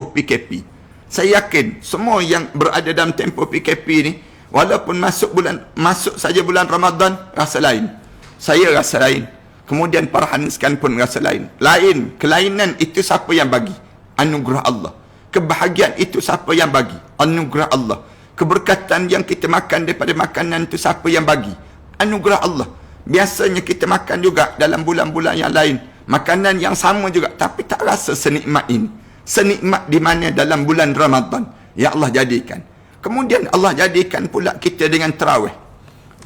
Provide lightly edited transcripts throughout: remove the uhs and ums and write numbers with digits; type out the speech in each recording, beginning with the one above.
tempoh PKP. Saya yakin semua yang berada dalam tempoh PKP ni, walaupun masuk saja bulan Ramadan, rasa lain. Saya rasa lain. Kemudian para haniskan pun rasa lain. Kelainan itu siapa yang bagi? Anugerah Allah. Kebahagiaan itu siapa yang bagi? Anugerah Allah. Keberkatan yang kita makan daripada makanan itu siapa yang bagi? Anugerah Allah. Biasanya kita makan juga dalam bulan-bulan yang lain, makanan yang sama juga, tapi tak rasa senikmat ini. Senikmat di mana dalam bulan Ramadan yang Allah jadikan. Kemudian Allah jadikan pula kita dengan tarawih.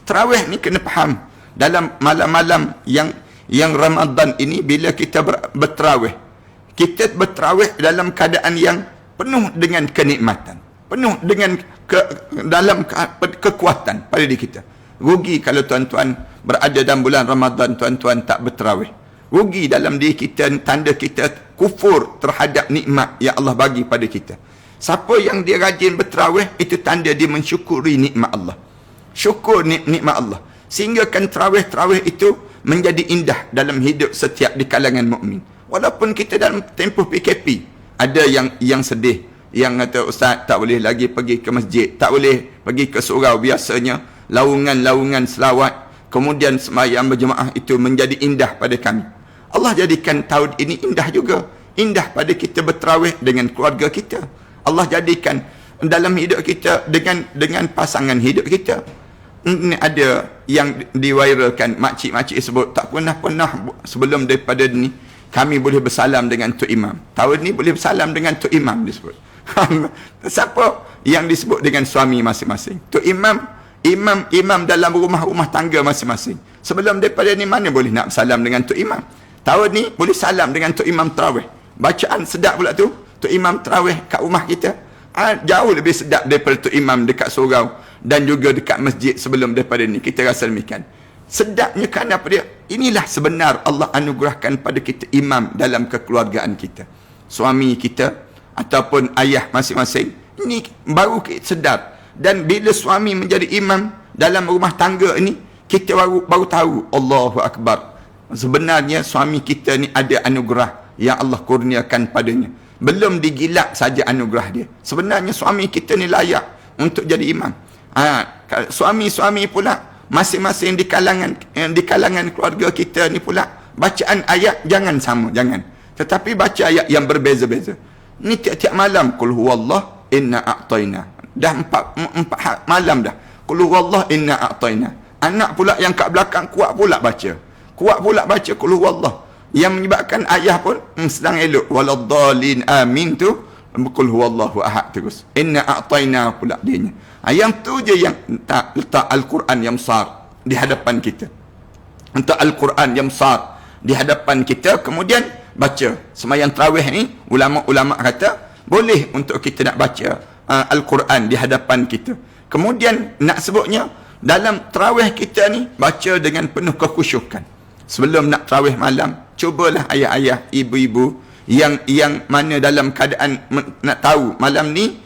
Tarawih ni kena faham, dalam malam-malam yang Ramadan ini, bila kita bertarawih, kita bertarawih dalam keadaan yang penuh dengan kenikmatan, penuh dengan dalam kekuatan pada diri kita. Rugi kalau tuan-tuan berada dalam bulan Ramadan, tuan-tuan tak bertarawih. Rugi dalam diri kita, tanda kita kufur terhadap nikmat yang Allah bagi pada kita. Siapa yang dia rajin bertarawih, itu tanda dia mensyukuri nikmat Allah. Syukur nikmat Allah. Sehingga kan tarawih itu menjadi indah dalam hidup setiap di kalangan mukmin. Walaupun kita dalam tempoh PKP, ada yang sedih, yang kata, ustaz tak boleh lagi pergi ke masjid, tak boleh pergi ke surau. Biasanya laungan-laungan selawat, kemudian sembahyang berjemaah itu menjadi indah pada kami. Allah jadikan tahun ini indah juga. Indah pada kita bertarawih dengan keluarga kita. Allah jadikan dalam hidup kita dengan pasangan hidup kita. Ini ada yang diwairalkan, makcik-makcik sebut, tak pernah sebelum daripada ni kami boleh bersalam dengan Tok Imam. Tahun ni boleh bersalam dengan Tok Imam disebut. Siapa yang disebut dengan suami masing-masing? Tok Imam dalam rumah tangga masing-masing. Sebelum daripada ni mana boleh nak bersalam dengan Tok Imam? Tahun ni boleh salam dengan Tok Imam tarawih. Bacaan sedap pula tu, Tok Imam tarawih kat rumah kita. Jauh lebih sedap daripada Tok Imam dekat surau dan juga dekat masjid sebelum daripada ni. Kita rasa demikian. Sedapnya kerana apa dia? Inilah sebenar Allah anugerahkan pada kita imam dalam kekeluargaan kita. Suami kita ataupun ayah masing-masing. Ini baru kita sedar. Dan bila suami menjadi imam dalam rumah tangga ini, kita baru tahu, Allahu Akbar, sebenarnya suami kita ni ada anugerah yang Allah kurniakan padanya. Belum digilak saja anugerah dia. Sebenarnya suami kita ni layak untuk jadi imam. Suami-suami pula masing-masing di kalangan keluarga kita ni pula, bacaan ayat jangan sama, jangan. Tetapi baca ayat yang berbeza-beza. Ni tiap-tiap malam, Qul huwallah inna a'tayna. Dah empat malam dah. Qul huwallah inna a'tayna. Anak pula yang kat belakang kuat pula baca Qul huwallah. Yang menyebabkan ayah pun sedang elok, waladdallin amin tu, Qul huwallahu ahad terus. Inna a'tayna pula dia. Yang tu je yang letak Al-Quran yang besar di hadapan kita. Letak Al-Quran yang besar di hadapan kita, kemudian baca. Sembahyang tarawih ni, ulama-ulama kata boleh untuk kita nak baca Al-Quran di hadapan kita. Kemudian nak sebutnya, dalam tarawih kita ni baca dengan penuh kekhusyukan. Sebelum nak tarawih malam, cubalah ayah-ayah, ibu-ibu yang mana dalam keadaan nak tahu malam ni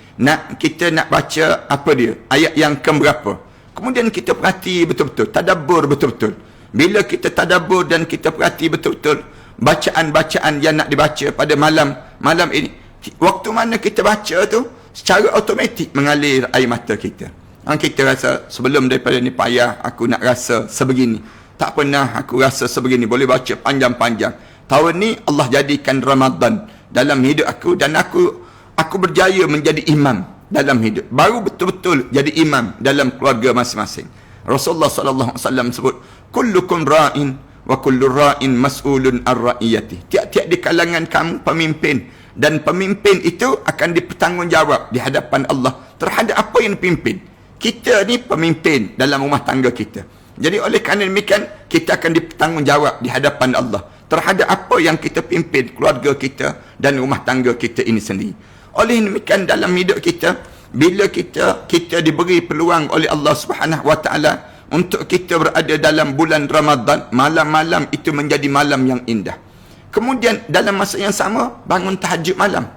kita nak baca apa dia, ayat yang keberapa. Kemudian kita perhati betul-betul, tadabbur betul-betul. Bila kita tadabbur dan kita perhati betul-betul bacaan-bacaan yang nak dibaca pada malam ini, waktu mana kita baca tu, secara automatik mengalir air mata kita. Kita rasa sebelum daripada ni payah aku nak rasa sebegini. Tak pernah aku rasa sebegini. Boleh baca panjang-panjang. Tahun ni Allah jadikan Ramadan dalam hidup aku, dan aku berjaya menjadi imam dalam hidup. Baru betul-betul jadi imam dalam keluarga masing-masing. Rasulullah sallallahu alaihi wasallam sebut, kullukum ra'in wa kullu ra'in mas'ulun ar-ra'iyati. Tiap-tiap di kalangan kamu pemimpin, dan pemimpin itu akan dipertanggungjawab di hadapan Allah terhadap apa yang dipimpin. Kita ni pemimpin dalam rumah tangga kita. Jadi oleh kerana demikian, kita akan dipertanggungjawab di hadapan Allah terhadap apa yang kita pimpin keluarga kita dan rumah tangga kita ini sendiri. Oleh demikian, dalam hidup kita, bila kita diberi peluang oleh Allah Subhanahu Wa Taala untuk kita berada dalam bulan Ramadan, malam-malam itu menjadi malam yang indah. Kemudian dalam masa yang sama, bangun tahajud malam.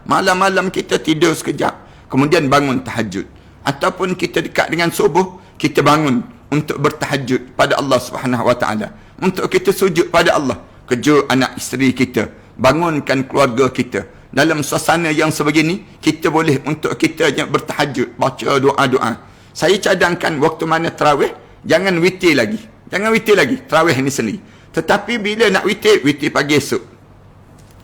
Malam-malam kita tidur sekejap, kemudian bangun tahajud. Ataupun kita dekat dengan subuh, kita bangun untuk bertahajud pada Allah Subhanahu Wa Taala, untuk kita sujud pada Allah. Kejut anak isteri kita, bangunkan keluarga kita, dalam suasana yang sebegini, kita boleh untuk kita bertahajud, baca doa-doa. Saya cadangkan waktu mana tarawih, jangan witir lagi. Jangan witir lagi, tarawih ni sendiri. Tetapi bila nak witir, witir pagi esok.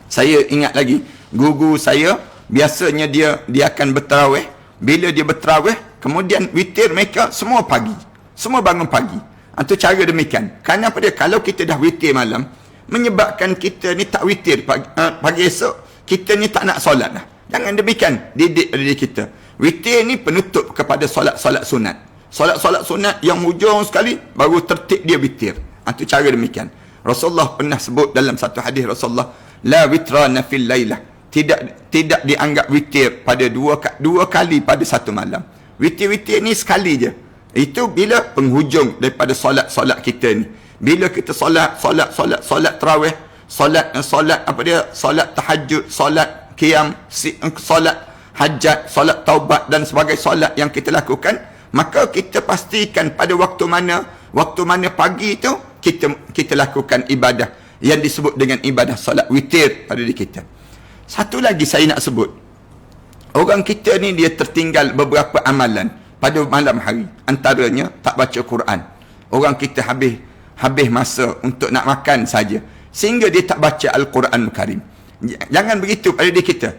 Saya ingat lagi, guru saya, biasanya dia akan bertarawih. Bila dia bertarawih, kemudian witir mereka semua pagi. Semua bangun pagi. Itu cara demikian. Kerana apa dia? Kalau kita dah witir malam, menyebabkan kita ni tak witir pagi esok, kita ni tak nak solat dah. Jangan demikian, didik diri kita. Witir ni penutup kepada solat-solat sunat. Solat-solat sunat yang hujung sekali, baru tertib dia witir. Itu cara demikian. Rasulullah pernah sebut dalam satu hadis Rasulullah, la witrana fil lailah. Tidak dianggap witir pada dua kali pada satu malam. Witir-witir ni sekali je. Itu bila penghujung daripada solat-solat kita ni. Bila kita solat tarawih, solat apa dia? Solat tahajud, solat qiyam, solat hajat, solat taubat dan sebagainya solat yang kita lakukan, maka kita pastikan pada waktu mana pagi itu kita lakukan ibadah yang disebut dengan ibadah solat witir pada diri kita. Satu lagi saya nak sebut, orang kita ni dia tertinggal beberapa amalan pada malam hari. Antaranya tak baca Quran. Orang kita habis masa untuk nak makan saja, sehingga dia tak baca Al-Quran Karim. Jangan begitu pada diri kita.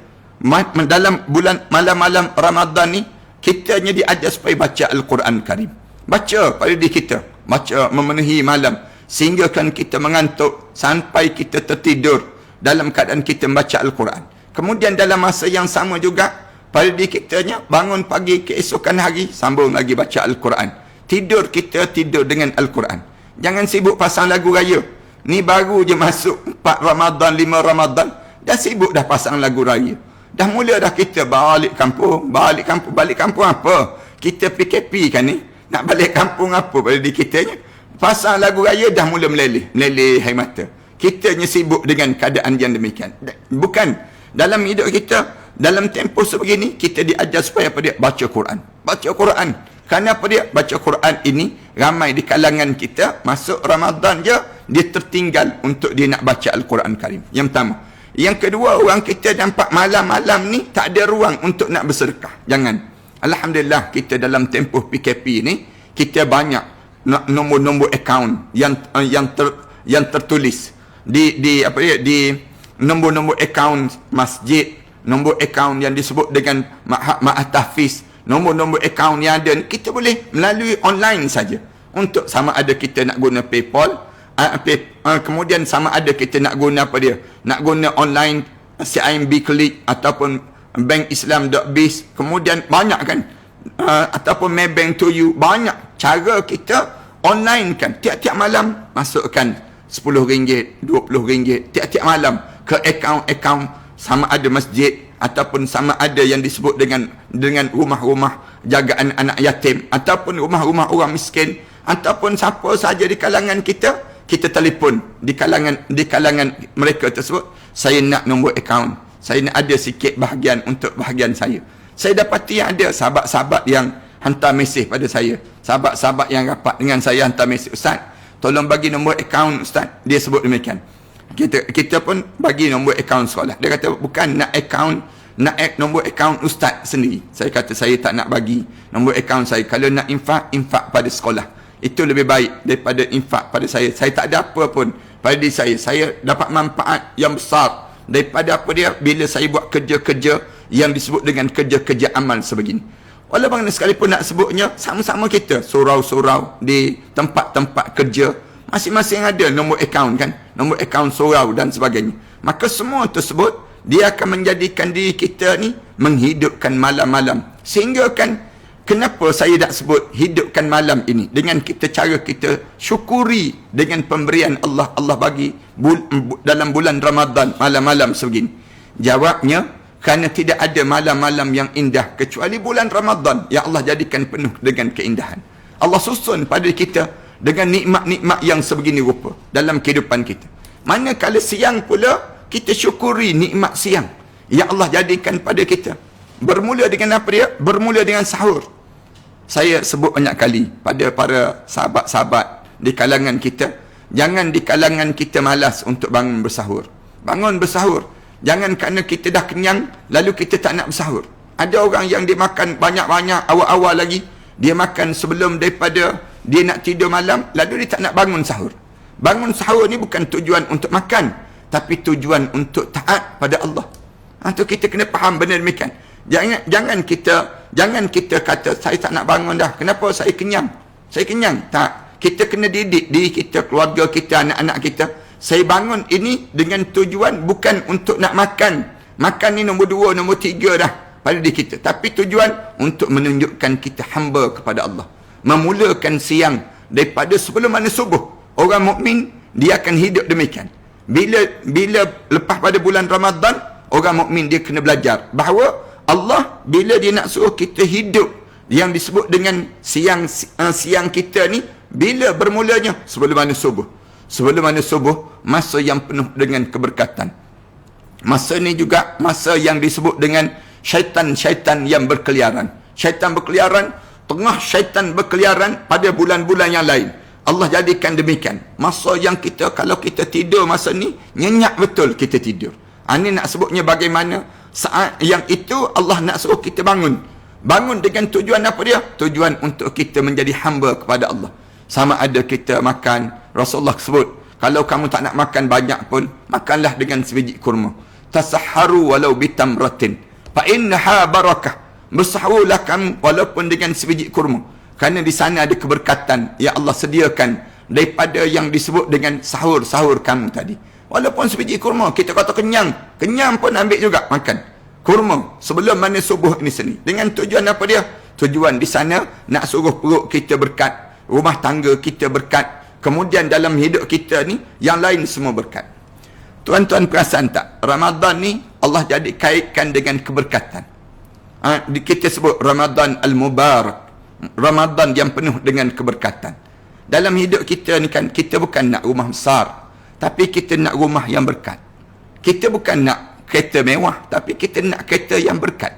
Dalam bulan malam-malam Ramadan ni, kita hanya diajar supaya baca Al-Quran Karim. Baca pada diri kita, baca memenuhi malam, sehingga kan kita mengantuk sampai kita tertidur dalam keadaan kita membaca Al-Quran. Kemudian dalam masa yang sama juga, pada diri kitanya bangun pagi keesokan hari, sambung lagi baca Al-Quran. Tidur kita tidur dengan Al-Quran. Jangan sibuk pasang lagu raya. Ni baru je masuk 4 Ramadan, 5 Ramadan, dah sibuk dah pasang lagu raya. Dah mula dah kita balik kampung apa? Kita PKP kan ni? Nak balik kampung apa pada diri kitanya? Pasang lagu raya dah mula meleleh air mata. Kita hanya sibuk dengan keadaan yang demikian. Bukan. Dalam hidup kita, dalam tempoh sebegini, kita diajar supaya apa dia? Baca Quran. Baca Quran. Kerana apa dia? Baca Quran ini, ramai di kalangan kita, masuk Ramadan je, dia tertinggal untuk dia nak baca Al-Quran Karim. Yang pertama. Yang kedua, orang kita nampak malam-malam ni, tak ada ruang untuk nak bersedekah. Jangan. Alhamdulillah, kita dalam tempoh PKP ni, kita banyak nombor-nombor akaun yang tertulis di nombor-nombor akaun masjid, nombor akaun yang disebut dengan Ma'at Tahfiz, nombor-nombor akaun yang ada, kita boleh melalui online saja. Untuk sama ada kita nak guna PayPal, kemudian sama ada kita nak guna apa dia? Nak guna online CIMB Klik ataupun bankislam.biz, kemudian banyak kan, ataupun Maybank to you, banyak cara kita online kan. Tiap-tiap malam masukkan RM10, RM20 tiap-tiap malam ke akaun sama ada masjid ataupun sama ada yang disebut dengan rumah-rumah jagaan anak yatim ataupun rumah-rumah orang miskin ataupun siapa saja di kalangan kita telefon di kalangan mereka tersebut. Saya nak nombor akaun, saya nak ada sikit bahagian untuk bahagian saya. Saya dapati ada sahabat-sahabat yang hantar mesej pada saya, sahabat-sahabat yang rapat dengan saya hantar mesej, Ustaz, tolong bagi nombor akaun Ustaz. Dia sebut demikian. Kita pun bagi nombor akaun sekolah. Dia kata bukan nak nombor akaun Ustaz sendiri. Saya kata saya tak nak bagi nombor akaun saya. Kalau nak infak pada sekolah. Itu lebih baik daripada infak pada saya. Saya tak ada apa pun pada diri saya. Saya dapat manfaat yang besar daripada apa dia, bila saya buat kerja-kerja yang disebut dengan kerja-kerja amal sebegini. Walaupun sekalipun nak sebutnya, sama-sama kita surau-surau di tempat-tempat kerja, masing-masing ada nombor akaun kan, nombor akaun surau dan sebagainya. Maka semua tersebut dia akan menjadikan diri kita ni menghidupkan malam-malam. Sehingga kan, kenapa saya nak sebut hidupkan malam ini, dengan cara kita syukuri dengan pemberian Allah bagi dalam bulan Ramadan malam-malam sebegini. Jawabnya, kerana tidak ada malam-malam yang indah kecuali bulan Ramadan yang Allah jadikan penuh dengan keindahan. Allah susun pada kita dengan nikmat-nikmat yang sebegini rupa dalam kehidupan kita. Manakala siang pula, kita syukuri nikmat siang yang Allah jadikan pada kita. Bermula dengan apa dia? Bermula dengan sahur. Saya sebut banyak kali pada para sahabat-sahabat di kalangan kita, jangan di kalangan kita malas untuk bangun bersahur. Bangun bersahur. Jangan kerana kita dah kenyang, lalu kita tak nak bersahur. Ada orang yang dia makan banyak-banyak, awal-awal lagi, dia makan sebelum daripada dia nak tidur malam, lalu dia tak nak bangun sahur. Bangun sahur ni bukan tujuan untuk makan, tapi tujuan untuk taat pada Allah. Itu kita kena faham benar demikian. Jangan kita kata, saya tak nak bangun dah. Kenapa? Saya kenyang. Saya kenyang. Tak. Kita kena didik diri kita, keluarga kita, anak-anak kita. Saya bangun ini dengan tujuan bukan untuk nak makan. Makan ni nombor 2, nombor 3 dah pada diri kita. Tapi tujuan untuk menunjukkan kita hamba kepada Allah. Memulakan siang daripada sebelum mana subuh. Orang mukmin dia akan hidup demikian. Bila lepas pada bulan Ramadan, orang mukmin dia kena belajar bahawa Allah bila dia nak suruh kita hidup yang disebut dengan siang kita ni, bila bermulanya sebelum mana subuh. Sebelum mana subuh, masa yang penuh dengan keberkatan. Masa ni juga masa yang disebut dengan syaitan-syaitan yang berkeliaran. Syaitan berkeliaran, tengah syaitan berkeliaran pada bulan-bulan yang lain. Allah jadikan demikian. Masa yang kita, kalau kita tidur masa ni, nyenyak betul kita tidur. Ini nak sebutnya bagaimana saat yang itu Allah nak suruh kita bangun. Bangun dengan tujuan apa dia? Tujuan untuk kita menjadi hamba kepada Allah. Sama ada kita makan, Rasulullah sebut, kalau kamu tak nak makan banyak pun, makanlah dengan sebiji kurma. Tasahharu walau bitamratin fa innaha barakah. Bersahurlah kamu walaupun dengan sebiji kurma. Kerana di sana ada keberkatan yang Allah sediakan daripada yang disebut dengan sahur-sahur kamu tadi. Walaupun sebiji kurma, kita kata kenyang pun ambil juga makan kurma sebelum mana subuh ini seni. Dengan tujuan apa dia? Tujuan di sana nak suruh perut kita berkat, rumah tangga kita berkat, kemudian dalam hidup kita ni yang lain semua berkat. Tuan-tuan perasan tak? Ramadan ni Allah jadi kaitkan dengan keberkatan. Kita sebut Ramadan Al-Mubarak, Ramadan yang penuh dengan keberkatan. Dalam hidup kita ni kan, kita bukan nak rumah besar, tapi kita nak rumah yang berkat. Kita bukan nak kereta mewah, tapi kita nak kereta yang berkat.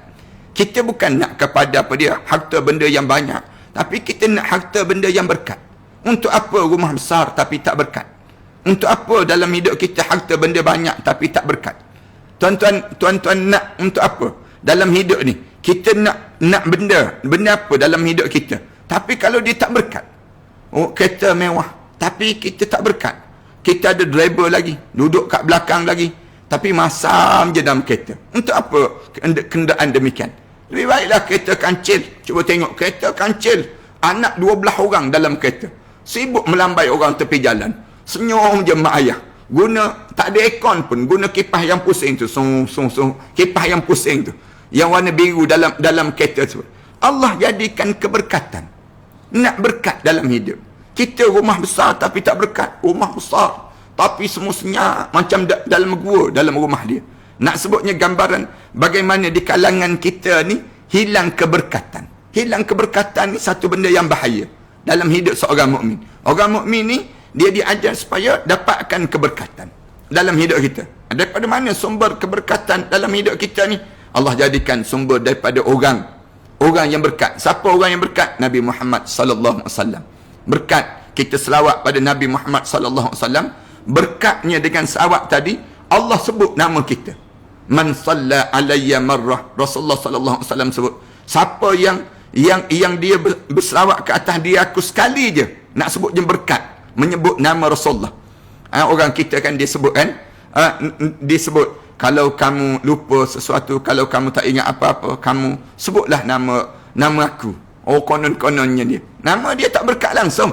Kita bukan nak kepada apa dia, harta benda yang banyak, tapi kita nak harta benda yang berkat. Untuk apa rumah besar tapi tak berkat? Untuk apa dalam hidup kita harta benda banyak tapi tak berkat? Tuan-tuan nak untuk apa dalam hidup ni? Kita nak benda apa dalam hidup kita? Tapi kalau dia tak berkat, kereta mewah, tapi kita tak berkat. Kita ada driver lagi, duduk kat belakang lagi, tapi masam je dalam kereta. Untuk apa kenderaan demikian? Lebih baiklah kereta kancil. Cuba tengok kereta kancil, anak 12 orang dalam kereta, sibuk melambai orang tepi jalan, senyum je mak ayah. Guna, tak ada aircon pun, guna kipas yang pusing tu, kipas yang pusing tu, yang warna biru dalam kereta tu. Allah jadikan keberkatan. Nak berkat dalam hidup. Kita rumah besar tapi tak berkat. Rumah besar tapi semua senyap macam dalam gua, dalam rumah dia. Nak sebutnya gambaran bagaimana di kalangan kita ni hilang keberkatan. Hilang keberkatan ni satu benda yang bahaya dalam hidup seorang mukmin. Orang mukmin ni dia diajar supaya dapatkan keberkatan dalam hidup kita. Daripada mana sumber keberkatan dalam hidup kita ni? Allah jadikan sumber daripada orang yang berkat. Siapa orang yang berkat? Nabi Muhammad sallallahu alaihi wasallam. Berkat kita selawat pada Nabi Muhammad sallallahu alaihi wasallam. Berkatnya dengan selawat tadi Allah sebut nama kita. Man salla alayya marrah, Rasulullah sallallahu alaihi wasallam sebut, siapa yang dia berselawat ke atas dia aku sekali je, nak sebut je berkat, menyebut nama Rasulullah. Orang kita kan dia sebut kan, dia sebut kalau kamu lupa sesuatu, kalau kamu tak ingat apa-apa, kamu sebutlah nama aku. Konon-kononnya dia, nama dia tak berkat langsung.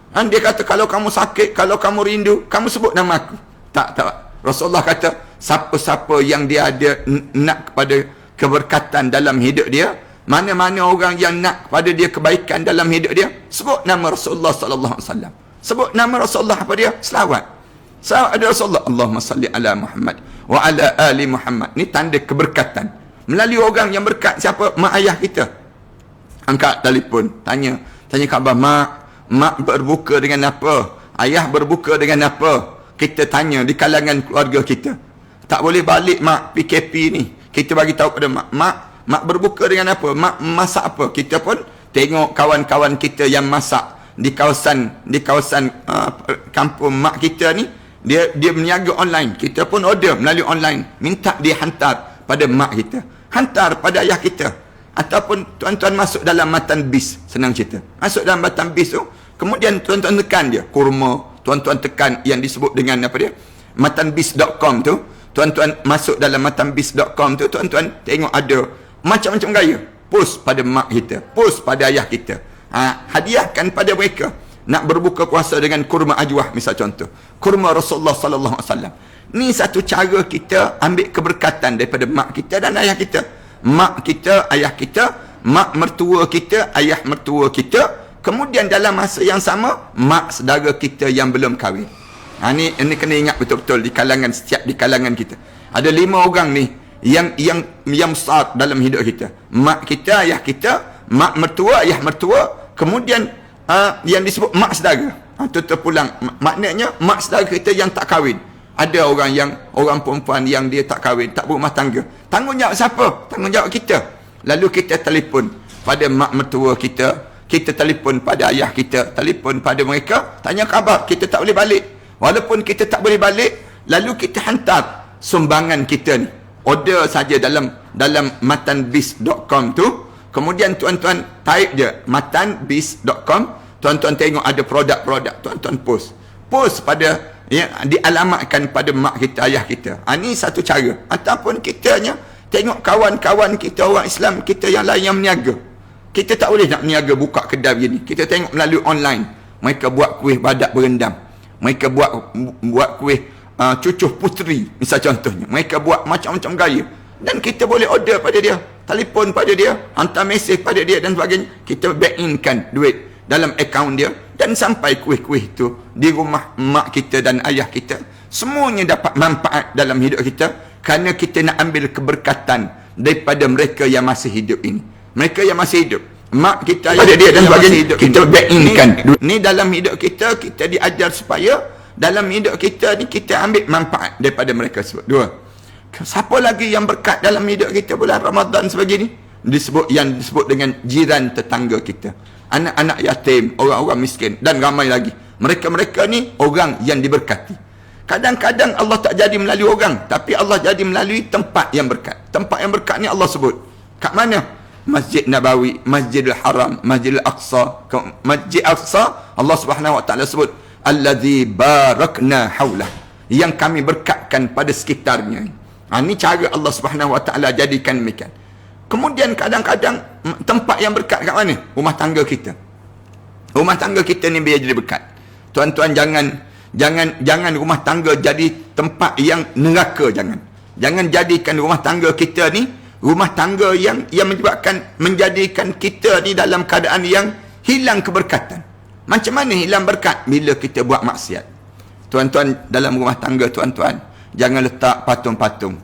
Dia kata kalau kamu sakit, kalau kamu rindu, kamu sebut nama aku. Tak. Rasulullah kata siapa-siapa yang dia ada nak kepada keberkatan dalam hidup dia, mana-mana orang yang nak kepada dia kebaikan dalam hidup dia, sebut nama Rasulullah sallallahu alaihi wasallam. Sebut nama Rasulullah apa dia? Selawat. Selawat ada Rasulullah. Allahumma salli ala Muhammad wa ala ali Muhammad. Ni tanda keberkatan. Melalui orang yang berkat siapa? Mak ayah kita. Angkat telefon, tanya khabar mak berbuka dengan apa? Ayah berbuka dengan apa? Kita tanya di kalangan keluarga kita. Tak boleh balik mak PKP ni. Kita bagi tahu pada mak berbuka dengan apa? Mak masak apa? Kita pun tengok kawan-kawan kita yang masak di kawasan kampung mak kita ni, dia berniaga online, kita pun order melalui online, minta dia hantar pada mak kita, hantar pada ayah kita. Ataupun tuan-tuan masuk dalam matan bis, senang cerita, masuk dalam matan bis tu, kemudian tuan-tuan tekan dia kurma, tuan-tuan tekan yang disebut dengan apa dia, matanbis.com tu, tuan-tuan masuk dalam matanbis.com tu, tuan-tuan tengok ada macam-macam gaya, post pada mak kita, post pada ayah kita, hadiahkan pada mereka. Nak berbuka puasa dengan kurma ajwah, misal contoh, kurma Rasulullah sallallahu alaihi wasallam. Ni satu cara kita ambil keberkatan daripada mak kita dan ayah kita. Mak kita, ayah kita, mak mertua kita, ayah mertua kita, kemudian dalam masa yang sama mak saudara kita yang belum kahwin. Ini kena ingat betul-betul di kalangan kita. Ada 5 orang ni yang besar dalam hidup kita. Mak kita, ayah kita, mak mertua, ayah mertua, kemudian yang disebut mak saudara. Itu terpulang, maknanya mak saudara kita yang tak kahwin. Ada orang perempuan yang dia tak kahwin, tak berumah tangga. Tanggungjawab siapa? Tanggungjawab kita. Lalu kita telefon pada mak mertua kita, kita telefon pada ayah kita, telefon pada mereka, tanya khabar. Kita tak boleh balik. Walaupun kita tak boleh balik, lalu kita hantar sumbangan kita ni. Order saja dalam matanbis.com tu. Kemudian tuan-tuan type je matanbis.com, tuan-tuan tengok ada produk-produk, tuan-tuan post pada, dialamatkan pada mak kita, ayah kita. Ini satu cara. Ataupun kitanya tengok kawan-kawan kita orang Islam kita yang lain yang berniaga. Kita tak boleh nak berniaga buka kedai begini. Kita tengok melalui online, mereka buat kuih badak berendam, mereka buat kuih cucuh puteri, misal contohnya. Mereka buat macam-macam gaya, dan kita boleh order pada dia, telefon pada dia, hantar mesej pada dia dan sebagainya. Kita back inkan duit dalam akaun dia, dan sampai kuih-kuih itu di rumah mak kita dan ayah kita. Semuanya dapat manfaat dalam hidup kita, kerana kita nak ambil keberkatan daripada mereka yang masih hidup ini. Mereka yang masih hidup, mak kita, ayah dia dan sebagainya, kita back inkan. Ni dalam hidup kita, kita diajar supaya dalam hidup kita ni kita ambil manfaat daripada mereka sebut. 2. Siapa lagi yang berkat dalam hidup kita bulan Ramadan sebegini? Yang disebut dengan jiran tetangga kita, anak-anak yatim, orang-orang miskin, dan ramai lagi. Mereka-mereka ni orang yang diberkati. Kadang-kadang Allah tak jadi melalui orang, tapi Allah jadi melalui tempat yang berkat. Tempat yang berkat ni Allah sebut kat mana? Masjid Nabawi, Masjidil Haram, Masjidil Aqsa. Masjid Aqsa, Allah Subhanahu Wa Taala sebut allazi barakna haulah, yang kami berkatkan pada sekitarnya. Ini cara Allah Subhanahu Wa Taala jadikan demikian. Kemudian kadang-kadang tempat yang berkat kat mana? Rumah tangga kita. Rumah tangga kita ni biar jadi berkat. Tuan-tuan jangan rumah tangga jadi tempat yang neraka. Jangan jadikan rumah tangga kita ni rumah tangga yang menjadikan kita ni dalam keadaan yang hilang keberkatan. Macam mana hilang berkat? Bila kita buat maksiat. Tuan-tuan, dalam rumah tangga tuan-tuan, jangan letak patung-patung.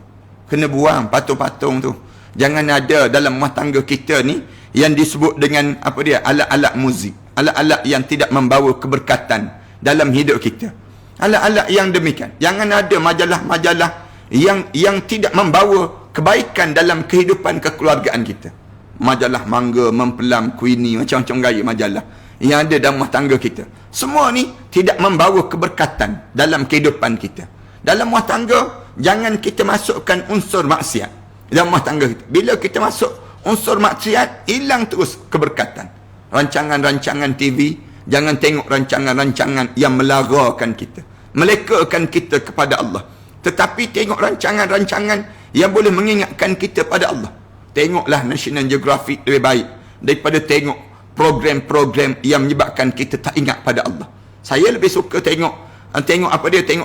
Kena buang patung-patung tu. Jangan ada dalam rumah tangga kita ni yang disebut dengan alat-alat muzik, alat-alat yang tidak membawa keberkatan dalam hidup kita. Alat-alat yang demikian. Jangan ada majalah-majalah yang tidak membawa kebaikan dalam kehidupan kekeluargaan kita. Majalah mangga, mempelam, Queenie, macam-macam gaya majalah yang ada dalam rumah tangga kita. Semua ni tidak membawa keberkatan dalam kehidupan kita. Dalam rumah tangga, jangan kita masukkan unsur maksiat dalam rumah tangga kita. Bila kita masuk unsur maksiat, hilang terus keberkatan. Rancangan-rancangan TV, jangan tengok rancangan-rancangan yang melarakan kita, melekakan kita kepada Allah. Tetapi tengok rancangan-rancangan yang boleh mengingatkan kita pada Allah. Tengoklah National Geographic lebih baik daripada tengok program-program yang menyebabkan kita tak ingat pada Allah. Saya lebih suka tengok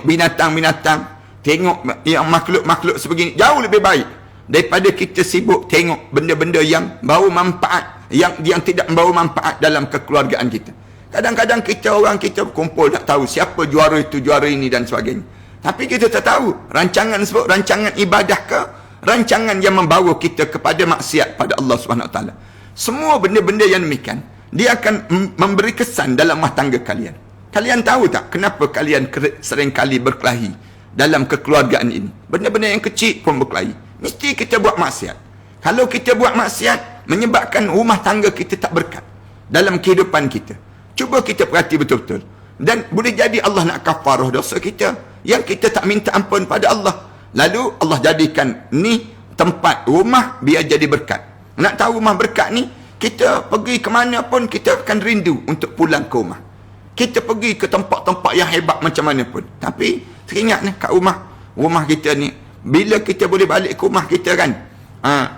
binatang-binatang, tengok yang makhluk-makhluk sebegini, jauh lebih baik daripada kita sibuk tengok benda-benda yang bawa manfaat, yang tidak membawa manfaat dalam kekeluargaan kita. Kadang-kadang kita kumpul tak tahu siapa juara itu, juara ini dan sebagainya. Tapi kita tak tahu rancangan sebut rancangan ibadah ke, rancangan yang membawa kita kepada maksiat pada Allah Subhanahu Wa Taala. Semua benda-benda yang demikian, dia akan memberi kesan dalam rumah tangga kalian. Kalian tahu tak kenapa kalian sering kali berkelahi dalam kekeluargaan ini? Benda-benda yang kecil pun berkelahi. Mesti kita buat maksiat. Kalau kita buat maksiat, menyebabkan rumah tangga kita tak berkat dalam kehidupan kita. Cuba kita perhati betul-betul. Dan boleh jadi Allah nak kafarah dosa kita yang kita tak minta ampun pada Allah. Lalu Allah jadikan ni tempat rumah biar jadi berkat. Nak tahu rumah berkat ni, kita pergi ke mana pun kita akan rindu untuk pulang ke rumah. Kita pergi ke tempat-tempat yang hebat macam mana pun. Tapi teringat ni kat rumah kita ni, bila kita boleh balik ke rumah kita kan,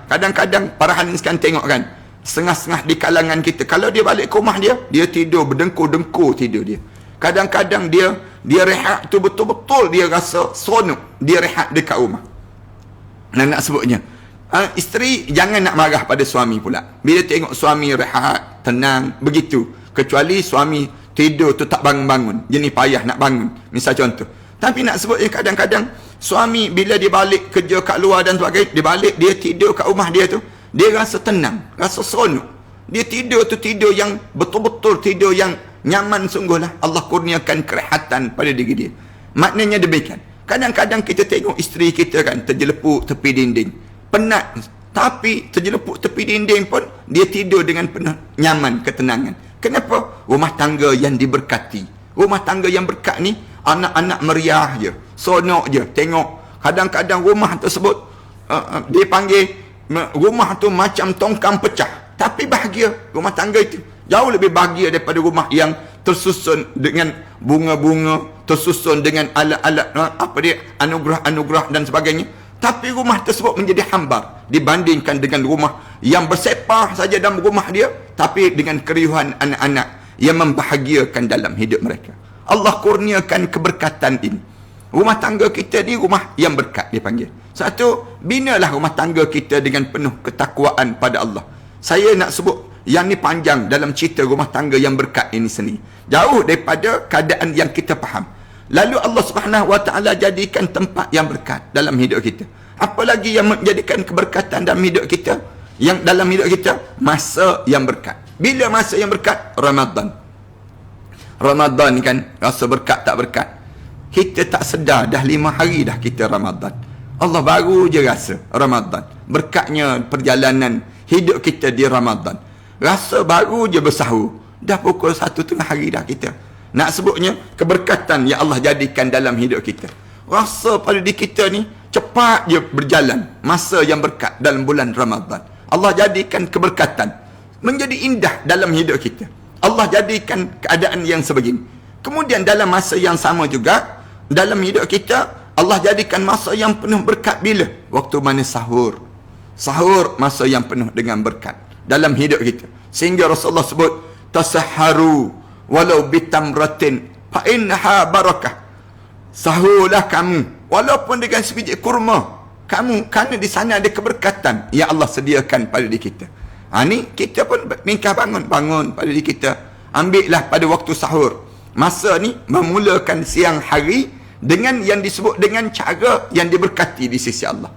kadang-kadang para hadirin sekalian tengok kan, setengah-setengah di kalangan kita, kalau dia balik ke rumah dia tidur berdengkur-dengkur tidur dia. Kadang-kadang dia rehat tu betul-betul dia rasa seronok dia rehat dekat rumah. Nak sebutnya, isteri jangan nak marah pada suami pula bila tengok suami rehat, tenang begitu. Kecuali suami tidur tu tak bangun-bangun, jenis payah nak bangun, misal contoh. Tapi nak sebutnya, kadang-kadang suami bila dia balik kerja kat luar dan sebagainya, dia balik, dia tidur kat rumah dia tu, dia rasa tenang, rasa seronok. Dia tidur tu tidur yang betul-betul tidur yang nyaman sungguhlah. Allah kurniakan kerehatan pada diri dia. Maknanya demikian. Kadang-kadang kita tengok isteri kita kan terjelepuk tepi dinding, penat, tapi terjelepuk tepi dinding pun dia tidur dengan penuh nyaman, ketenangan. Kenapa? Rumah tangga yang diberkati. Rumah tangga yang berkat ni, anak-anak meriah je, sonok je. Tengok kadang-kadang rumah tersebut dia panggil rumah tu macam tongkang pecah, tapi bahagia. Rumah tangga itu jauh lebih bahagia daripada rumah yang tersusun dengan bunga-bunga, tersusun dengan alat-alat anugerah-anugerah dan sebagainya. Tapi rumah tersebut menjadi hambar dibandingkan dengan rumah yang bersepah saja dalam rumah dia, tapi dengan keriuhan anak-anak yang membahagiakan dalam hidup mereka. Allah kurniakan keberkatan ini. Rumah tangga kita ni rumah yang berkat dipanggil. Satu, binalah rumah tangga kita dengan penuh ketakwaan pada Allah. Saya nak sebut yang ni panjang dalam cerita rumah tangga yang berkat ini sendiri, jauh daripada keadaan yang kita faham. Lalu Allah Subhanahu Wa Taala jadikan tempat yang berkat dalam hidup kita. Apalagi yang menjadikan keberkatan dalam hidup kita, yang dalam hidup kita masa yang berkat. Bila masa yang berkat? Ramadan. Ramadan kan rasa berkat tak berkat. Kita tak sedar dah 5 hari dah kita Ramadan. Allah baru je rasa Ramadan. Berkatnya perjalanan hidup kita di Ramadan. Rasa baru je bersahur. Dah pukul 1 tengah hari dah kita. Nak sebutnya keberkatan yang Allah jadikan dalam hidup kita. Rasa pada diri kita ni cepat je berjalan masa yang berkat dalam bulan Ramadan. Allah jadikan keberkatan menjadi indah dalam hidup kita. Allah jadikan keadaan yang sebegini. Kemudian dalam masa yang sama juga dalam hidup kita, Allah jadikan masa yang penuh berkat bila? Waktu mana sahur. Sahur masa yang penuh dengan berkat dalam hidup kita. Sehingga Rasulullah sebut, tasahharu walau bitamratin fa innaha barakah. Sahurlah kamu walaupun dengan sebiji kurma kamu, kerana di sana ada keberkatan yang Allah sediakan pada diri kita. Ni kita pun mingkah bangun pada diri kita. Ambillah pada waktu sahur. Masa ni memulakan siang hari dengan yang disebut dengan cara yang diberkati di sisi Allah.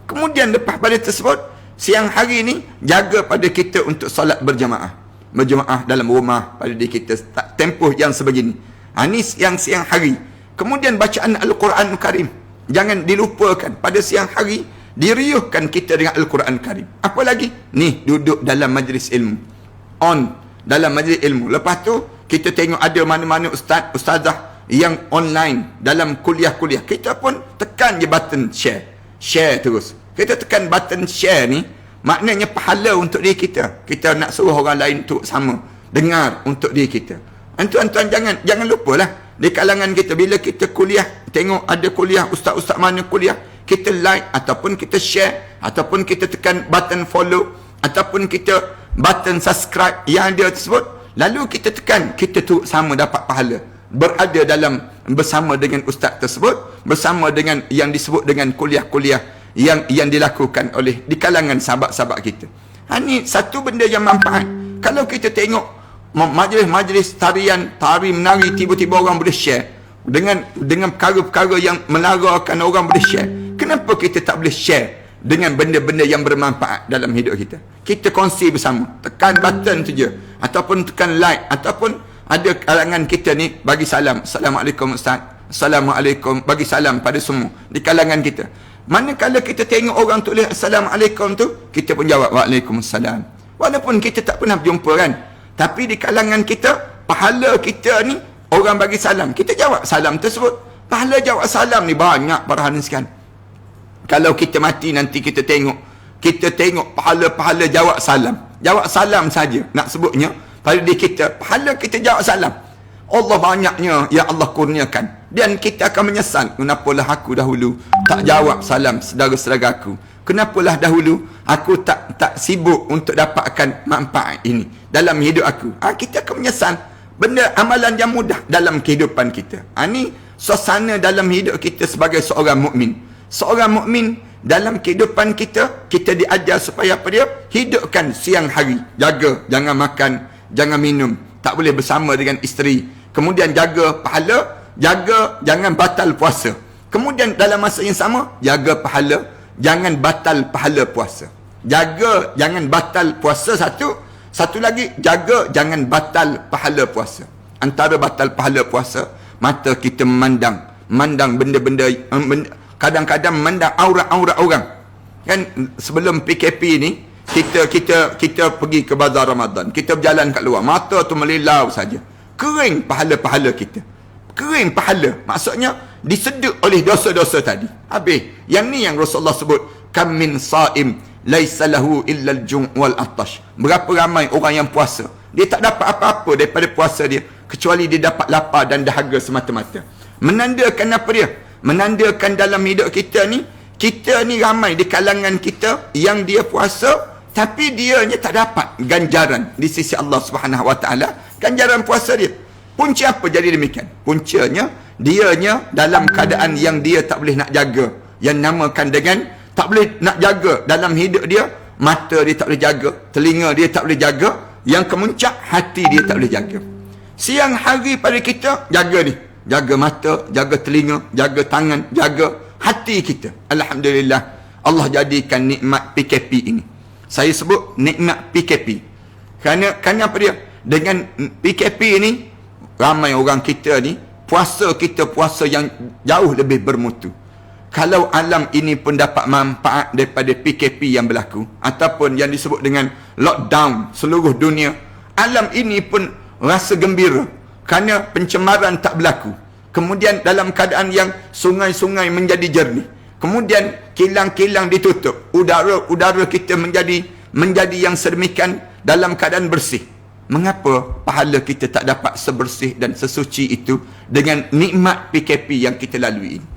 Kemudian lepas pada tersebut, siang hari ni jaga pada kita untuk solat berjamaah. Berjamaah dalam rumah pada diri kita tempoh yang sebegini. Ni siang hari. Kemudian bacaan Al-Quran Karim. Jangan dilupakan pada siang hari, diriuhkan kita dengan Al-Quran Karim. Apa lagi? Ni duduk dalam majlis ilmu. Dalam majlis ilmu. Lepas tu kita tengok ada mana-mana ustazah yang online dalam kuliah-kuliah. Kita pun tekan je button share terus. Kita tekan button share ni, maknanya pahala untuk diri kita. Kita nak suruh orang lain untuk sama dengar untuk diri kita. Tuan-tuan jangan lupalah di kalangan kita, bila kita kuliah, tengok ada kuliah, ustaz-ustaz mana kuliah, kita like ataupun kita share ataupun kita tekan button follow ataupun kita button subscribe yang ada tersebut, lalu kita tekan, kita tu sama dapat pahala, berada dalam bersama dengan ustaz tersebut, bersama dengan yang disebut dengan kuliah-kuliah yang dilakukan oleh di kalangan sahabat-sahabat kita. Ini satu benda yang manfaat. Kalau kita tengok majlis-majlis tari menari, tiba-tiba orang boleh share dengan perkara-perkara yang melarakan orang boleh share. Kenapa kita tak boleh share dengan benda-benda yang bermanfaat dalam hidup kita? Kita kongsi bersama, tekan button tu je, ataupun tekan like, ataupun ada kalangan kita ni bagi salam, Assalamualaikum Ustaz, Assalamualaikum, bagi salam pada semua di kalangan kita. Manakala kita tengok orang tulis Assalamualaikum tu, kita pun jawab Waalaikumsalam. Walaupun kita tak pernah berjumpa kan, tapi di kalangan kita, pahala kita ni Orang bagi salam, kita jawab salam tersebut. Pahala jawab salam ni banyak para hadirin sekalian. Kalau kita mati nanti kita tengok pahala-pahala jawab salam. Jawab salam saja nak sebutnya pada diri kita, pahala kita jawab salam. Allah banyaknya ya Allah kurniakan. Dan kita akan menyesal, kenapalah aku dahulu tak jawab salam saudara-saudara aku. Kenapalah dahulu aku tak sibuk untuk dapatkan manfaat ini dalam hidup aku. Kita akan menyesal. Benda amalan yang mudah dalam kehidupan kita. Ini suasana dalam hidup kita sebagai seorang mukmin. Seorang mukmin dalam kehidupan kita diajar supaya apa dia? Hidupkan siang hari. Jaga, jangan makan, jangan minum. Tak boleh bersama dengan isteri. Kemudian jaga pahala, jaga jangan batal puasa. Kemudian dalam masa yang sama, jaga pahala, jangan batal pahala puasa. Jaga jangan batal puasa satu lagi, jaga jangan batal pahala puasa. Antara batal pahala puasa, mata kita memandang benda-benda, kadang-kadang memandang aurat-aurat orang. Kan sebelum PKP ni, kita pergi ke bazar Ramadan, kita berjalan kat luar, mata tu melilau saja. Kering pahala-pahala kita. Kering pahala. Maksudnya disedut oleh dosa-dosa tadi. Habis. Yang ni yang Rasulullah sebut, kam min saim laisa lahu illa al-ju' wal atash. Berapa ramai orang yang puasa, dia tak dapat apa-apa daripada puasa dia kecuali dia dapat lapar dan dahaga semata-mata. Menandakan apa dia? Menandakan dalam hidup kita ni ramai di kalangan kita yang dia puasa tapi dianya tak dapat ganjaran di sisi Allah Subhanahu wa taala, ganjaran puasa dia. Punca apa jadi demikian? Puncanya dianya dalam keadaan yang dia tak boleh nak jaga, yang namakan dengan tak boleh nak jaga dalam hidup dia. Mata dia tak boleh jaga, telinga dia tak boleh jaga, yang kemuncak hati dia tak boleh jaga. Siang hari pada kita jaga ni, jaga mata, jaga telinga, jaga tangan, jaga hati kita. Alhamdulillah, Allah jadikan nikmat PKP ini. Saya sebut nikmat PKP kerana apa dia? Dengan PKP ini ramai orang kita ni puasa yang jauh lebih bermutu. Kalau alam ini pun dapat manfaat daripada PKP yang berlaku ataupun yang disebut dengan lockdown seluruh dunia, alam ini pun rasa gembira kerana pencemaran tak berlaku. Kemudian dalam keadaan yang sungai-sungai menjadi jernih, kemudian kilang-kilang ditutup, udara kita menjadi yang sedemikian dalam keadaan bersih. Mengapa pahala kita tak dapat sebersih dan sesuci itu dengan nikmat PKP yang kita lalui ini?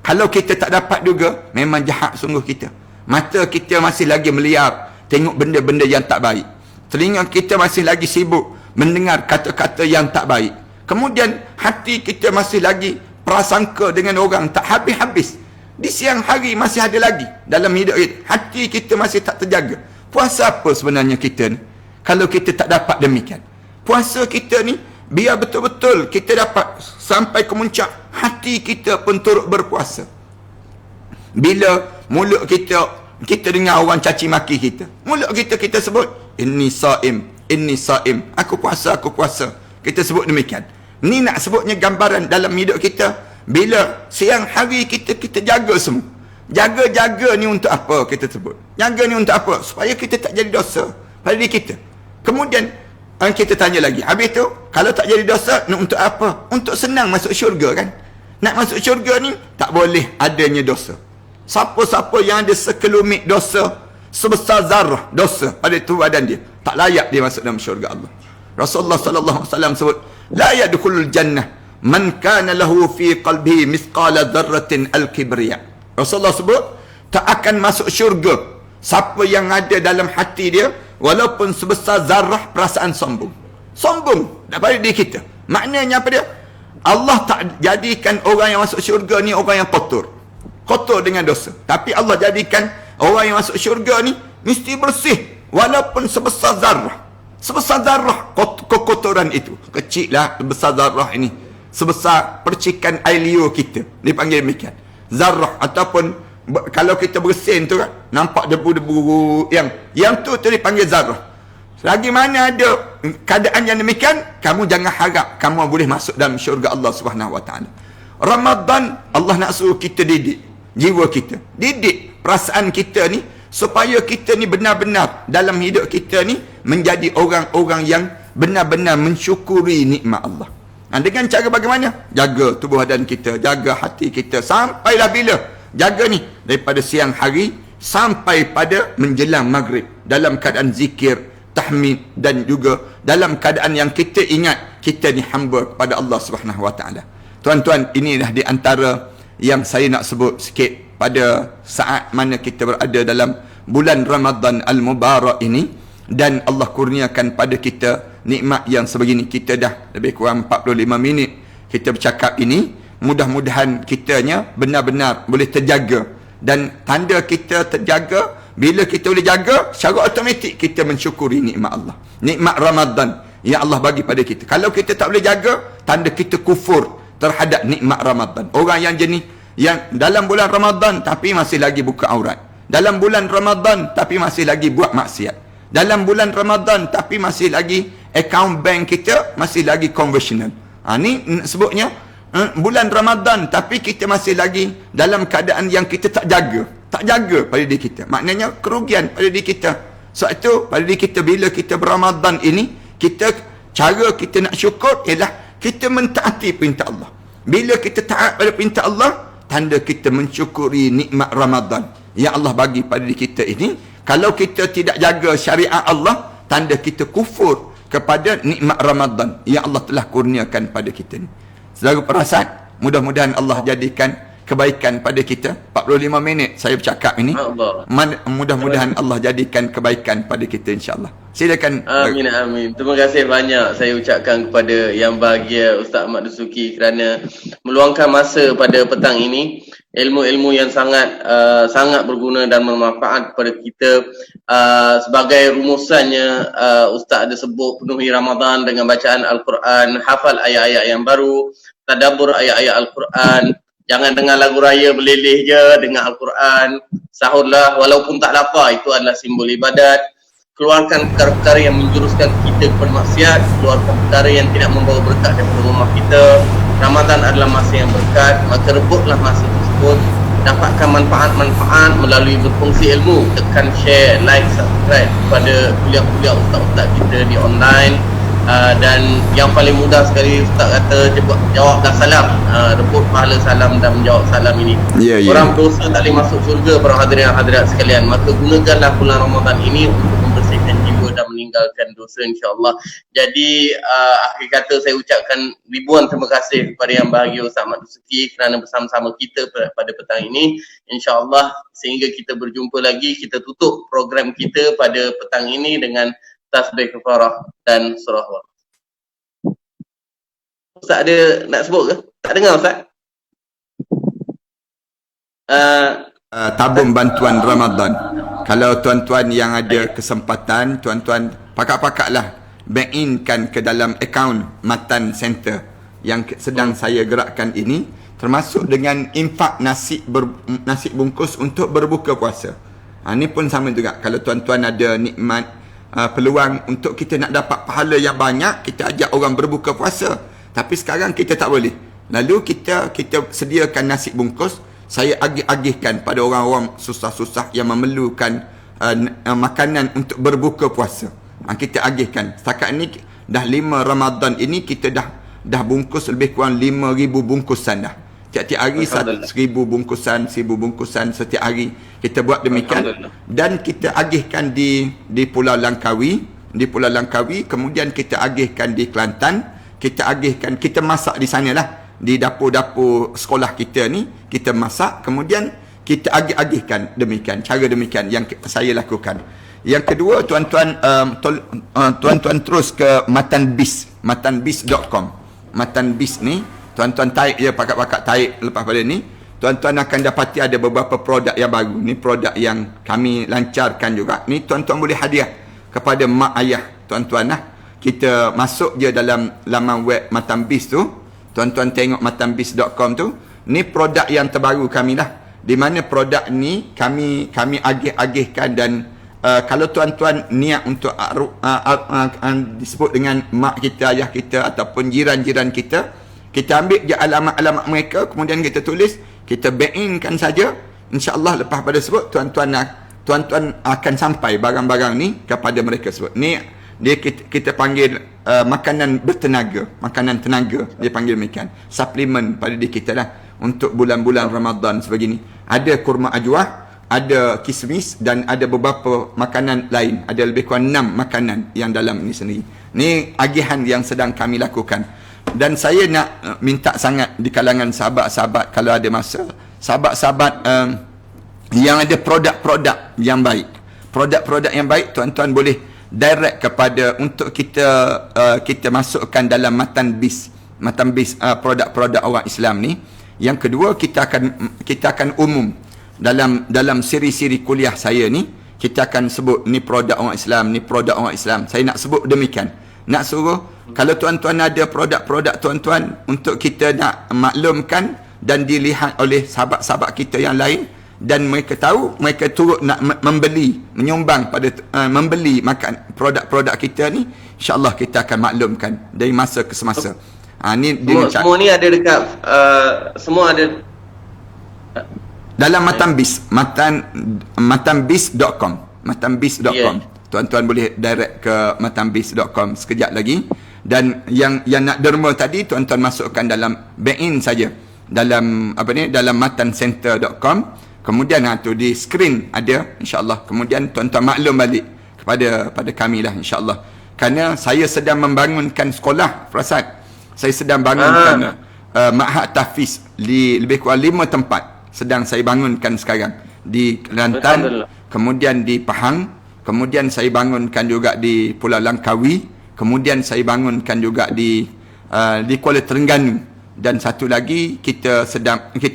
Kalau kita tak dapat juga, memang jahat sungguh kita. Mata kita masih lagi meliar, tengok benda-benda yang tak baik. Telinga kita masih lagi sibuk mendengar kata-kata yang tak baik. Kemudian hati kita masih lagi prasangka dengan orang tak habis-habis. Di siang hari masih ada lagi dalam hidup kita. Hati kita masih tak terjaga. Puasa apa sebenarnya kita ni? Kalau kita tak dapat demikian. Puasa kita ni, biar betul-betul kita dapat sampai ke muncak, hati kita pun turut berpuasa. Bila mulut kita dengar orang caci maki kita, mulut kita sebut, inni saim, aku puasa. Kita sebut demikian. Ni nak sebutnya gambaran dalam hidup kita. Bila siang hari kita jaga semua. Jaga ni untuk apa kita sebut? Jaga ni untuk apa? Supaya kita tak jadi dosa pada diri kita. Kemudian kita tanya lagi, habis tu kalau tak jadi dosa, untuk apa? Untuk senang masuk syurga kan? Nak masuk syurga ni tak boleh adanya dosa. Siapa-siapa yang ada sekelumit dosa sebesar zarah dosa pada tubuh badan dia, tak layak dia masuk dalam syurga Allah. Rasulullah sallallahu alaihi wasallam sebut, la yadkhulul jannah man kana lahu fi qalbihi mithqala dzarratin al-kibriya. Rasulullah sebut, tak akan masuk syurga siapa yang ada dalam hati dia walaupun sebesar zarah perasaan sombong. Sombong daripada diri kita. Maknanya apa dia? Allah tak jadikan orang yang masuk syurga ni orang yang kotor dengan dosa. Tapi Allah jadikan orang yang masuk syurga ni mesti bersih walaupun sebesar zarah. Sebesar zarah kekotoran itu. Kecil lah sebesar zarah ini. Sebesar percikan air liur kita. Dipanggil demikian. Zarah ataupun kalau kita bersin tu kan, nampak debu-debu yang tu dipanggil zarah. Lagi mana ada keadaan yang demikian, kamu jangan harap kamu boleh masuk dalam syurga Allah Subhanahu wa taala. Ramadan Allah nak suruh kita didik jiwa kita, didik perasaan kita ni supaya kita ni benar-benar dalam hidup kita ni menjadi orang-orang yang benar-benar mensyukuri nikmat Allah. Dengan cara bagaimana? Jaga tubuh badan kita, jaga hati kita. Sampailah bila? Jaga ni daripada siang hari sampai pada menjelang maghrib. Dalam keadaan zikir, tahmid dan juga dalam keadaan yang kita ingat kita ni hamba kepada Allah Subhanahu Wa Taala. Tuan-tuan, inilah di antara yang saya nak sebut sikit pada saat mana kita berada dalam bulan Ramadan Al-Mubarak ini, dan Allah kurniakan pada kita nikmat yang sebegini. Kita dah lebih kurang 45 minit kita bercakap ini. Mudah-mudahan kitanya benar-benar boleh terjaga, dan tanda kita terjaga bila kita boleh jaga, secara automatik kita mensyukuri nikmat Allah, nikmat Ramadan yang Allah bagi pada kita. Kalau kita tak boleh jaga, tanda kita kufur terhadap nikmat Ramadan. Orang yang jenis yang dalam bulan Ramadan tapi masih lagi buka aurat, dalam bulan Ramadan tapi masih lagi buat maksiat, dalam bulan Ramadan tapi masih lagi account bank kita masih lagi conventional. Ni sebutnya bulan Ramadan tapi kita masih lagi dalam keadaan yang kita tak jaga pada diri kita. Maknanya kerugian pada diri kita. Sebab itu pada diri kita bila kita berRamadan ini, cara kita nak syukur ialah kita mentaati perintah Allah. Bila kita taat pada perintah Allah, tanda kita mensyukuri nikmat Ramadan yang Allah bagi pada diri kita ini. Kalau kita tidak jaga syariat Allah, tanda kita kufur kepada nikmat Ramadan yang Allah telah kurniakan pada kita ni. Saudara perasan, mudah-mudahan Allah jadikan kebaikan pada kita. 45 minit saya bercakap ini. Mudah-mudahan Allah jadikan kebaikan pada kita, insya-Allah. Silakan. Amin, amin. Terima kasih banyak saya ucapkan kepada Yang Bahagia Ustaz Ahmad Dasuki kerana meluangkan masa pada petang ini. Ilmu-ilmu yang sangat berguna dan bermanfaat kepada kita. Sebagai rumusannya, Ustaz ada sebut penuhi Ramadan dengan bacaan Al-Quran, hafal ayat-ayat yang baru, tadabbur ayat-ayat Al-Quran. Jangan dengar lagu raya berleleh je, dengar Al-Quran. Sahurlah walaupun tak lapar, itu adalah simbol ibadat. Keluarkan perkara-perkara yang menjuruskan kita kepada maksiat, keluarkan perkara yang tidak membawa berkat daripada rumah kita. Ramadan adalah masa yang berkat, maka rebutlah masa tersebut. Dapatkan manfaat-manfaat melalui berkongsi ilmu. Tekan share, like, subscribe kepada kuliah-kuliah ustaz-ustaz kita di online. Dan yang paling mudah sekali Ustaz kata, jawablah salam, rebut pahala salam dan menjawab salam ini. Orang dosa tak boleh masuk syurga para hadirin hadirat sekalian. Maka gunakanlah bulan Ramadan ini untuk membersihkan jiwa dan meninggalkan dosa, insya-Allah. Jadi akhir kata saya ucapkan ribuan terima kasih kepada Yang Bahagia Ustaz Ahmad Dasuki kerana bersama-sama kita pada petang ini. Insya-Allah sehingga kita berjumpa lagi, kita tutup program kita pada petang ini dengan tasbih kafarah dan surah Al. Ustaz ada nak sebut ke? Tak dengar Ustaz? Tabung bantuan Ramadan. Kalau tuan-tuan yang ada kesempatan, tuan-tuan pakak-pakaklah bank in-kan ke dalam akaun Matan Center yang sedang saya gerakkan ini, termasuk dengan infak nasi bungkus untuk berbuka puasa. Ini pun sama juga. Kalau tuan-tuan ada nikmat peluang untuk kita nak dapat pahala yang banyak, kita ajak orang berbuka puasa. Tapi sekarang kita tak boleh. Lalu kita sediakan nasi bungkus, saya agih-agihkan pada orang-orang susah-susah yang memerlukan makanan untuk berbuka puasa. Kita agihkan. Setakat ni dah 5 Ramadan ini kita dah bungkus lebih kurang 5,000 bungkusan dah. Tiap-tiap hari 1,000 bungkusan, 1,000 bungkusan setiap hari kita buat demikian. Dan kita agihkan di Pulau Langkawi, kemudian kita agihkan di Kelantan, kita masak di sana lah, di dapur-dapur sekolah kita ni kita masak, kemudian kita agih-agihkan demikian. Cara demikian yang saya lakukan. Yang kedua, tuan-tuan terus ke matanbis.com. Matanbis ni tuan-tuan tarik je, pakak-pakak tarik lepas pada ni, tuan-tuan akan dapati ada beberapa produk yang baru. Ni produk yang kami lancarkan juga. Ni tuan-tuan boleh hadiah kepada mak ayah tuan-tuan lah. Kita masuk je dalam laman web Matanbis tu, tuan-tuan tengok matanbis.com tu. Ni produk yang terbaru kami lah. Di mana produk ni kami agih-agihkan, dan kalau tuan-tuan niat untuk disebut dengan mak kita, ayah kita ataupun jiran-jiran kita ambil je alamat-alamat mereka, kemudian kita tulis, kita bank in-kan saja. InsyaAllah lepas pada sebut, tuan-tuan akan sampai barang-barang ni kepada mereka sebut. Ni dia kita panggil makanan bertenaga, makanan tenaga dia panggil demikian, suplemen pada diri kita lah untuk bulan-bulan Ramadan sebegini. Ada kurma ajwah, ada kismis, dan ada beberapa makanan lain. Ada lebih kurang 6 makanan yang dalam ini sendiri. Ni agihan yang sedang kami lakukan. Dan saya nak minta sangat di kalangan sahabat-sahabat, kalau ada masa, sahabat-sahabat yang ada produk-produk yang baik. Produk-produk yang baik, tuan-tuan boleh direct kepada untuk kita masukkan dalam matan bis produk-produk orang Islam ni. Yang kedua, kita akan umum dalam siri-siri kuliah saya ni, kita akan sebut ni produk orang Islam, ni produk orang Islam. Saya nak sebut demikian. Nak suruh kalau tuan-tuan ada produk-produk tuan-tuan untuk kita nak maklumkan dan dilihat oleh sahabat-sahabat kita yang lain, dan mereka tahu, mereka turut nak membeli, menyumbang pada membeli makan produk-produk kita ni, insya-Allah kita akan maklumkan dari masa ke semasa. Ni semua ni ada dekat semua ada dalam matanbis.com. matanbis.com. Tuan-tuan boleh direct ke matanbis.com sekejap lagi. Dan yang nak derma tadi, tuan-tuan masukkan dalam bank-in saja, dalam dalam matancenter.com. Kemudian tu di skrin ada, insya-Allah. Kemudian tuan-tuan maklum balik pada kami lah, insya-Allah. Kerana saya sedang membangunkan sekolah, Prasad. Saya sedang bangunkan ma'had tahfiz lebih kurang 5 tempat sedang saya bangunkan sekarang. Di Kelantan, kemudian di Pahang, kemudian saya bangunkan juga di Pulau Langkawi, kemudian saya bangunkan juga di Kuala Terengganu, dan satu lagi kita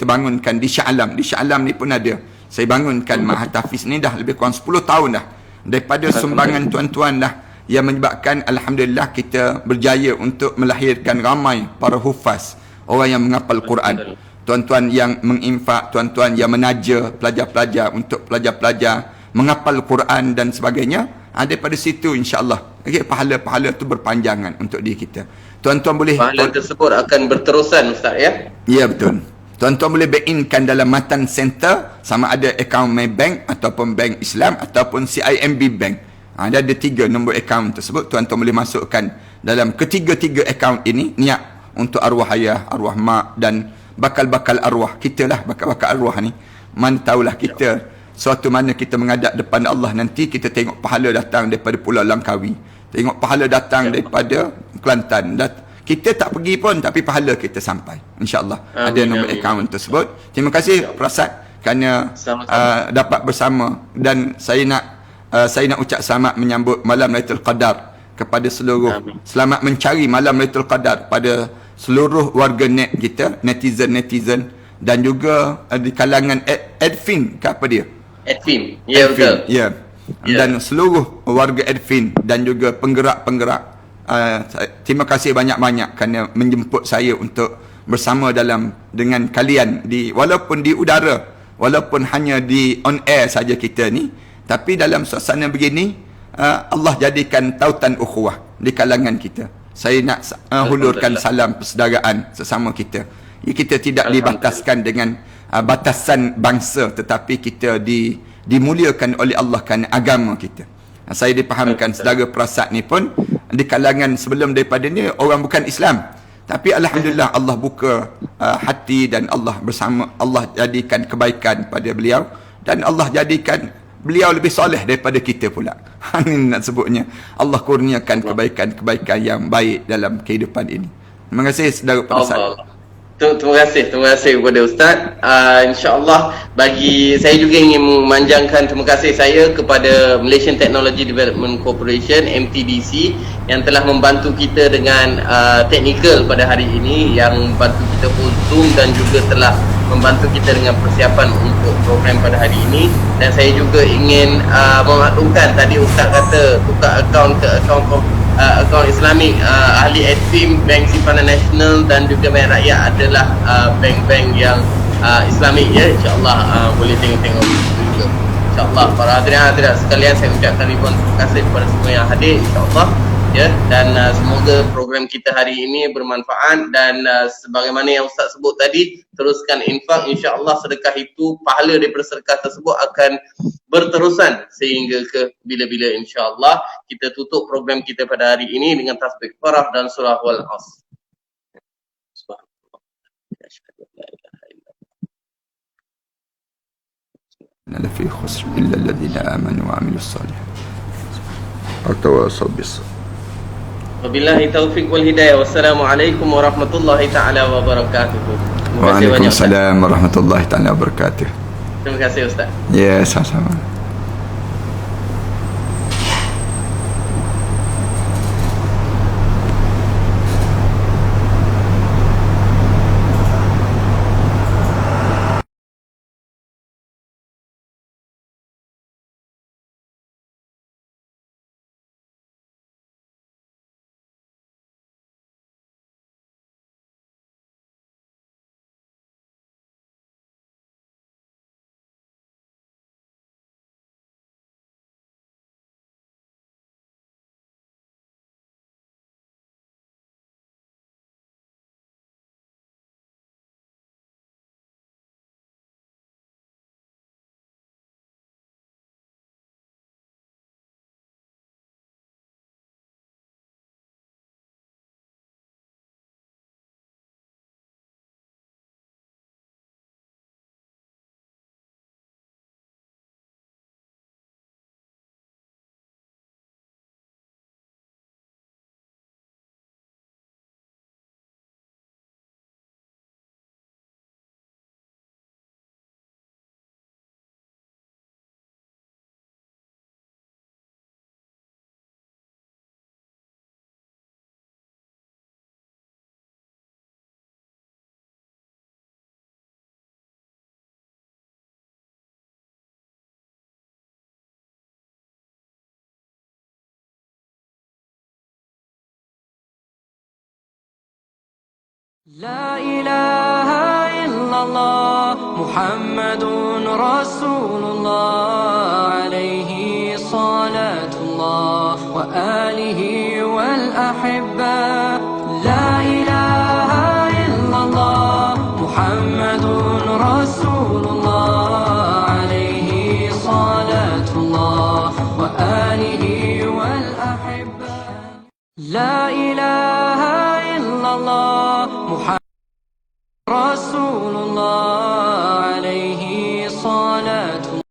bangunkan di Shah Alam. Di Shah Alam ni pun ada. Saya bangunkan ma'had tahfiz ni dah lebih kurang 10 tahun dah. Daripada sumbangan tuan-tuan lah yang menyebabkan alhamdulillah kita berjaya untuk melahirkan ramai para hufaz, orang yang menghafal Quran. Tuan-tuan yang menginfak, tuan-tuan yang menaja pelajar-pelajar untuk pelajar-pelajar menghafal Quran dan sebagainya. Daripada situ insya-Allah pahala-pahala tu berpanjangan untuk diri kita. Tuan-tuan boleh, pahala tersebut akan berterusan, Ustaz, ya? Ya, betul. Tuan-tuan boleh bank-inkan dalam Matan Center, sama ada akaun Maybank ataupun Bank Islam ataupun CIMB Bank. Ada 3 nombor akaun tersebut. Tuan-tuan boleh masukkan dalam ketiga-tiga akaun ini, niat untuk arwah ayah, arwah mak, dan bakal-bakal arwah kita lah. Bakal-bakal arwah ni, mana tahulah kita suatu mana kita menghadap depan Allah nanti, kita tengok pahala datang daripada Pulau Langkawi, tengok pahala datang daripada Kelantan. Kita tak pergi pun, tapi pahala kita sampai, insya-Allah. Ada nombor akaun tersebut. Terima kasih Prasad kerana dapat bersama, dan saya nak ucap selamat menyambut malam Lailatul Qadar kepada seluruh. Selamat mencari malam Lailatul Qadar pada seluruh warga net kita, netizen, dan juga di kalangan admin ke apa dia? Admin. Ya, betul. Ya. Dan seluruh warga admin dan juga penggerak-penggerak. Terima kasih banyak-banyak kerana menjemput saya untuk bersama dengan kalian walaupun di udara, walaupun hanya di on air saja kita ni, tapi dalam suasana begini Allah jadikan tautan ukhuwah di kalangan kita. Saya nak hulurkan salam persaudaraan sesama kita. Kita tidak dibataskan dengan batasan bangsa, tetapi kita dimuliakan oleh Allah kerana agama kita. Saya dipahamkan saudara Prasad ni pun di kalangan sebelum daripada ni orang bukan Islam, tapi alhamdulillah Allah buka hati, dan Allah jadikan kebaikan pada beliau, dan Allah jadikan beliau lebih soleh daripada kita pula. Ini nak sebutnya, Allah kurniakan kebaikan-kebaikan yang baik dalam kehidupan ini. Terima kasih saudara Prasad. Terima kasih kepada Ustaz. InsyaAllah bagi saya juga ingin memanjangkan terima kasih saya kepada Malaysian Technology Development Corporation, MTDC, yang telah membantu kita dengan teknikal pada hari ini, yang membantu kita pun Zoom, dan juga telah membantu kita dengan persiapan untuk program pada hari ini. Dan saya juga ingin memaklumkan, tadi Ustaz kata tukar akaun ke akaun Islamik, ahli admin Bank Simpanan Nasional dan juga Bank Rakyat adalah bank-bank yang Islamik, ya. InsyaAllah boleh tengok-tengok juga. InsyaAllah para hadirin sekalian, saya ucapkan ribuan terima kasih kepada semua yang hadir. InsyaAllah ya, dan semoga program kita hari ini bermanfaat dan sebagaimana yang Ustaz sebut tadi, teruskan infak, insya-Allah sedekah itu, pahala daripada sedekah tersebut akan berterusan sehingga ke bila-bila, insya-Allah. Kita tutup program kita pada hari ini dengan tasbih farah dan surah wal asr. Subhanallah. Asyhadu an la ilaha illallah. La fi khusr illa alladhina amanu wa 'amilus solihat. At-tawassaw bis. Wabillahi taufiq wal hidayah. Wassalamualaikum warahmatullahi taala wabarakatuh. Terima kasih banyak, Ustaz. Waalaikumsalam warahmatullahi taala wabarakatuh. Terima kasih, Ustaz. Ya, sama-sama. لا إله إلا الله محمد رسول الله عليه صلاة الله وآله والأحبة. لا إله إلا الله محمد رسول الله عليه صلاة الله وآله والأحبة. لا إله إلا الله محمد